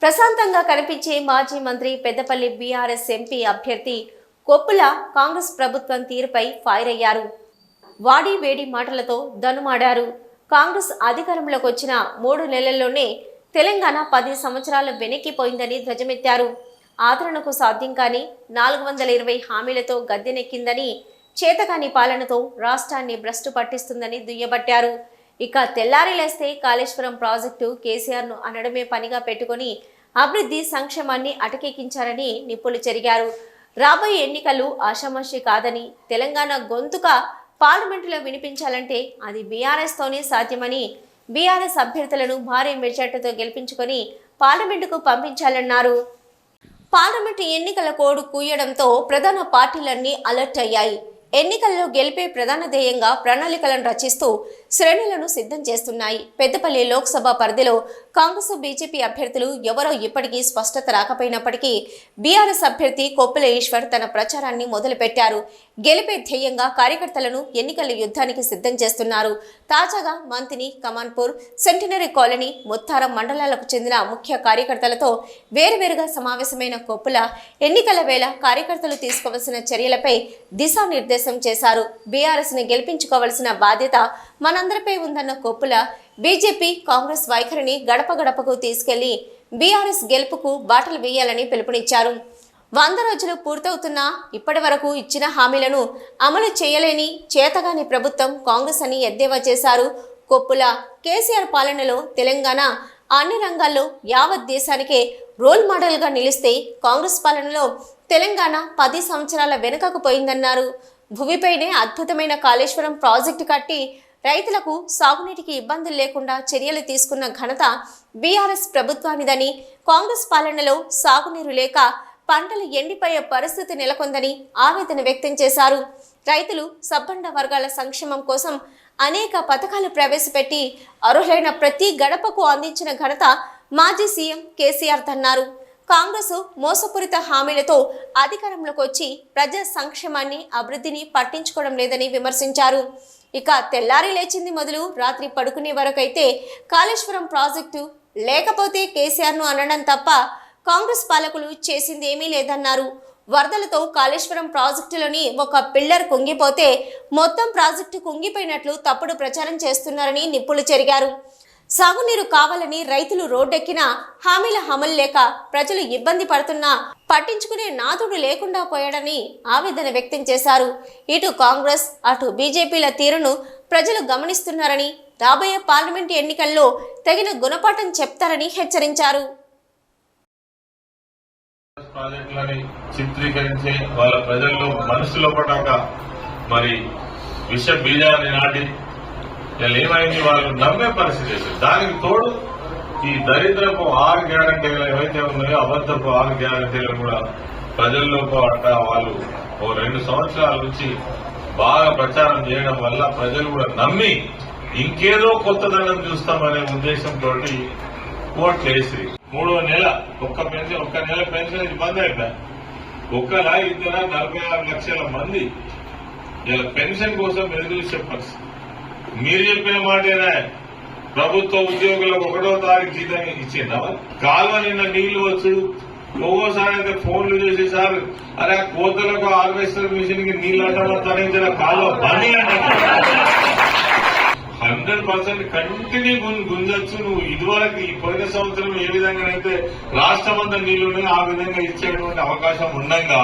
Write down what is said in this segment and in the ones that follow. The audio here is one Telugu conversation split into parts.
ప్రశాంతంగా కనిపించే మాజీ మంత్రి పెద్దపల్లి బీఆర్ఎస్ ఎంపీ అభ్యర్థి కొప్పుల కాంగ్రెస్ ప్రభుత్వం తీరుపై ఫైర్ అయ్యారు. వాడి వేడి మాటలతో దనుమాడారు. కాంగ్రెస్ అధికారంలోకి వచ్చిన 3 నెలల్లోనే తెలంగాణ 10 సంవత్సరాలు వెనక్కిపోయిందని ధ్వజమెత్తారు. ఆదరణకు సాధ్యం కాని 420 హామీలతో గద్దెనెక్కిందని, చేతకాని పాలనతో రాష్ట్రాన్ని భ్రష్టు పట్టిస్తుందని దుయ్యబట్టారు. ఇక తెల్లారి లేస్తే కాళేశ్వరం ప్రాజెక్టు కేసీఆర్ను అనడమే పనిగా పెట్టుకుని అభివృద్ధి సంక్షేమాన్ని అటకెక్కించారని నిప్పులు చెరిగారు. రాబోయే ఎన్నికలు ఆషామాషి కాదని, తెలంగాణ గొంతుక పార్లమెంటులో వినిపించాలంటే అది బీఆర్ఎస్తోనే సాధ్యమని, బీఆర్ఎస్ అభ్యర్థులను భారీ మెజార్టీతో గెలిపించుకొని పార్లమెంటుకు పంపించాలన్నారు. పార్లమెంటు ఎన్నికల కోడ్ కూయడంతో ప్రధాన పార్టీలన్నీ అలర్ట్ అయ్యాయి. ఎన్నికల్లో గెలిపే ప్రధాన ధ్యేయంగా ప్రణాళికలను రచిస్తూ శ్రేణులను సిద్ధం చేస్తున్నాయి. పెద్దపల్లి లోక్సభ పరిధిలో కాంగ్రెస్ బీజేపీ అభ్యర్థులు ఎవరో ఇప్పటికీ స్పష్టత రాకపోయినప్పటికీ బీఆర్ఎస్ అభ్యర్థి కొప్పుల ఈశ్వర్ తన ప్రచారాన్ని మొదలుపెట్టారు. గెలిపే ధ్యేయంగా కార్యకర్తలను ఎన్నికల యుద్ధానికి సిద్ధం చేస్తున్నారు. తాజాగా మంతిని, కమాన్పూర్, సెంటినరీ కాలనీ, ముత్తారం మండలాలకు చెందిన ముఖ్య కార్యకర్తలతో వేరువేరుగా సమావేశమైన కొప్పుల ఎన్నికల వేళ కార్యకర్తలు తీసుకోవాల్సిన చర్యలపై దిశానిర్దేశం చేశారు. బీఆర్ఎస్ ని గెలిపించుకోవాల్సిన బాధ్యత మనందరిపై ఉందన్న కొప్పుల బీజేపీ, కాంగ్రెస్ వైఖరిని గడప గడపకు తీసుకెళ్లి బీఆర్ఎస్ గెలుపుకు బాటలు వేయాలని పిలుపునిచ్చారు. 100 రోజులు పూర్తవుతున్నా ఇప్పటి వరకు ఇచ్చిన హామీలను అమలు చేయలేని చేతగాని ప్రభుత్వం కాంగ్రెస్ అని ఎద్దేవా చేశారు. కొప్పుల కేసీఆర్ పాలనలో తెలంగాణ అన్ని రంగాల్లో యావత్ దేశానికే రోల్ మోడల్గా నిలిస్తే కాంగ్రెస్ పాలనలో తెలంగాణ 10 సంవత్సరాల వెనుకకు పోయిందన్నారు. భూమిపైనే అద్భుతమైన కాళేశ్వరం ప్రాజెక్టు కట్టి రైతులకు సాగునీటికి ఇబ్బందులు లేకుండా చర్యలు తీసుకున్న ఘనత బీఆర్ఎస్ ప్రభుత్వానిదని, కాంగ్రెస్ పాలనలో సాగునీరు లేక పంటలు ఎండిపోయే పరిస్థితి నెలకొందని ఆవేదన వ్యక్తం చేశారు. రైతులు, సబ్బండ వర్గాల సంక్షేమం కోసం అనేక పథకాలు ప్రవేశపెట్టి అర్హులైన ప్రతి గడపకు అందించిన ఘనత మాజీ సీఎం కేసీఆర్ అన్నారు. కాంగ్రెస్ మోసపూరిత హామీలతో అధికారంలోకి వచ్చి ప్రజా సంక్షేమాన్ని, అభివృద్ధిని పట్టించుకోవడం లేదని విమర్శించారు. ఇక తెల్లారి లేచింది మొదలు రాత్రి పడుకునే వరకైతే కాళేశ్వరం ప్రాజెక్టు లేకపోతే కేసీఆర్ను అనడం తప్ప కాంగ్రెస్ పాలకులు చేసింది ఏమీ లేదన్నారు. వరదలతో కాళేశ్వరం ప్రాజెక్టులోని ఒక పిల్లర్ కుంగిపోతే మొత్తం ప్రాజెక్టు కుంగిపోయినట్లు తప్పుడు ప్రచారం చేస్తున్నారని నిప్పులు చెరిగారు. సాగునీరు కావాలని రైతులు రోడ్డెక్కినా హామీల అమలు లేక ప్రజలు ఇబ్బంది పడుతున్నా పట్టించుకునే నాథుడు లేకుండా పోయాడని ఆవేదన వ్యక్తం చేశారు. ఇటు కాంగ్రెస్, అటు బీజేపీల తీరును ప్రజలు గమనిస్తున్నారని, రాబోయే పార్లమెంటు ఎన్నికల్లో తగిన గుణపాఠం చెప్తారని హెచ్చరించారు. ప్రాజెక్టులని చిత్రీకరించి వాళ్ళ ప్రజల్లో మనసులో పడ్డాక మరి విష బీజాన్ని నాటి ఏమైంది, వాళ్ళు నమ్మే పరిస్థితి. దానికి తోడు ఈ దరిద్రపు 6 గ్యారంటీలు ఏవైతే ఉన్నాయో, అబద్ధపు 6 గ్యారంటీలు కూడా ప్రజల్లో అంట వాళ్ళు 2 సంవత్సరాల నుంచి బాగా ప్రచారం చేయడం వల్ల ప్రజలు కూడా నమ్మి ఇంకేదో కొత్తదనం చూస్తామనే ఉద్దేశంతో ఓట్లేసి 3వ నెల ఒక్క నెల పెన్షన్ ఇబ్బంది అయిపోయింది. 1,2,46 లక్షల మంది ఇలా పెన్షన్ కోసం ఎదురు చెప్పచ్చు. మీరు చెప్పిన మాటేనా, ప్రభుత్వ ఉద్యోగులకు 1వ తారీఖు జీతం ఇచ్చిందా? కాలువ నిన్న నీళ్లు వచ్చుడు, ఒక్కోసారి అయితే ఫోన్లు చేసి సార్ అరే కోతలకు హార్వెస్టర్ మిషన్ కి నీళ్లు అడ్డమని కాలువ బండి అంటే 100% కంటిన్యూ గుంజొచ్చు. నువ్వు ఇదివరకు ఈ పోయిన సంవత్సరం ఏ విధంగానైతే రాష్ట్రం అంతా నీళ్లున్నాయో ఆ విధంగా ఇచ్చేటువంటి అవకాశం ఉండగా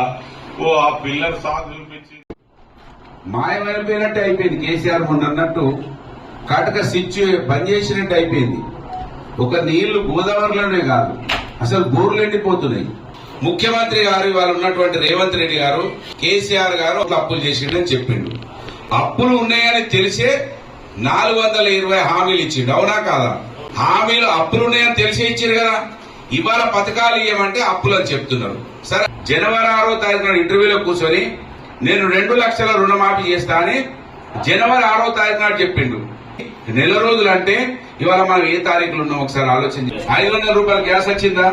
ఆ పిల్లర్ సాగు చూపించి మాయమైపోయినట్టు అయిపోయింది. కేసీఆర్ మొన్న అన్నట్టు కాటక స్విచ్ బంద్ చేసినట్టు అయిపోయింది. ఒక నీళ్లు గోదావరిలోనే కాదు, అసలు బోర్లు ఎండిపోతున్నాయి. ముఖ్యమంత్రి గారు ఇవాళ ఉన్నటువంటి రేవంత్ రెడ్డి గారు, కేసీఆర్ గారు అప్పులు చేసిండని చెప్పిండు. అప్పులు ఉన్నాయని తెలిసే 420 హామీలు ఇచ్చిండు, అవునా కాదా? హామీలు అప్పులున్నాయని తెలిసే ఇచ్చారు కదా. ఇవాళ పథకాలు ఇవ్వమంటే అప్పులు అని చెప్తున్నారు. సరే, జనవరి 6వ తారీఖున ఇంటర్వ్యూలో కూర్చొని నేను 2 లక్షల రుణమాఫీ చేస్తా అని జనవరి 6వ తారీఖు నాడు చెప్పిండు. నెల రోజులు అంటే ఇవాళ మనం ఏ తారీఖులు ఉన్నాం ఒకసారి ఆలోచించి. 500 రూపాయలు గ్యాస్ వచ్చిందా?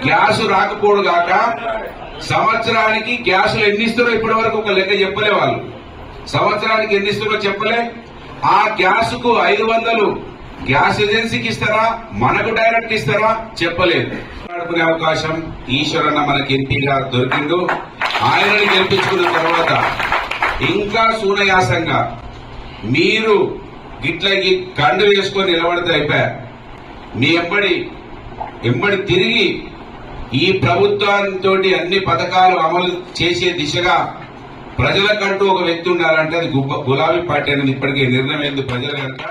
గ్యాస్ రాకపోడు కాక సంవత్సరానికి గ్యాసులు ఎన్ని ఇస్తారో ఇప్పటి వరకు ఒక లెక్క చెప్పలే వాళ్ళు. సంవత్సరానికి ఎన్ని ఇస్తారో చెప్పలే. ఆ గ్యాస్ కు 500 గ్యాస్ ఏజెన్సీకి ఇస్తారా, మనకు డైరెక్ట్ ఇస్తారా చెప్పలేదు. మాట్లాడుకునే అవకాశం ఈశ్వరన్న మనకి ఎంపీగా దొరికిండు. ఆయనని గెలిపించుకున్న తర్వాత ఇంకా సూనయాసంగా మీరు గిట్లకి కండు వేసుకొని నిలబడితే అయిపోయా. మీ ఎంబడి తిరిగి ఈ ప్రభుత్వంతో అన్ని పథకాలు అమలు చేసే దిశగా ప్రజలకంటూ ఒక వ్యక్తి ఉండాలంటే అది గులాబీ పార్టీ అనేది ఇప్పటికే నిర్ణయం ప్రజలు కనుక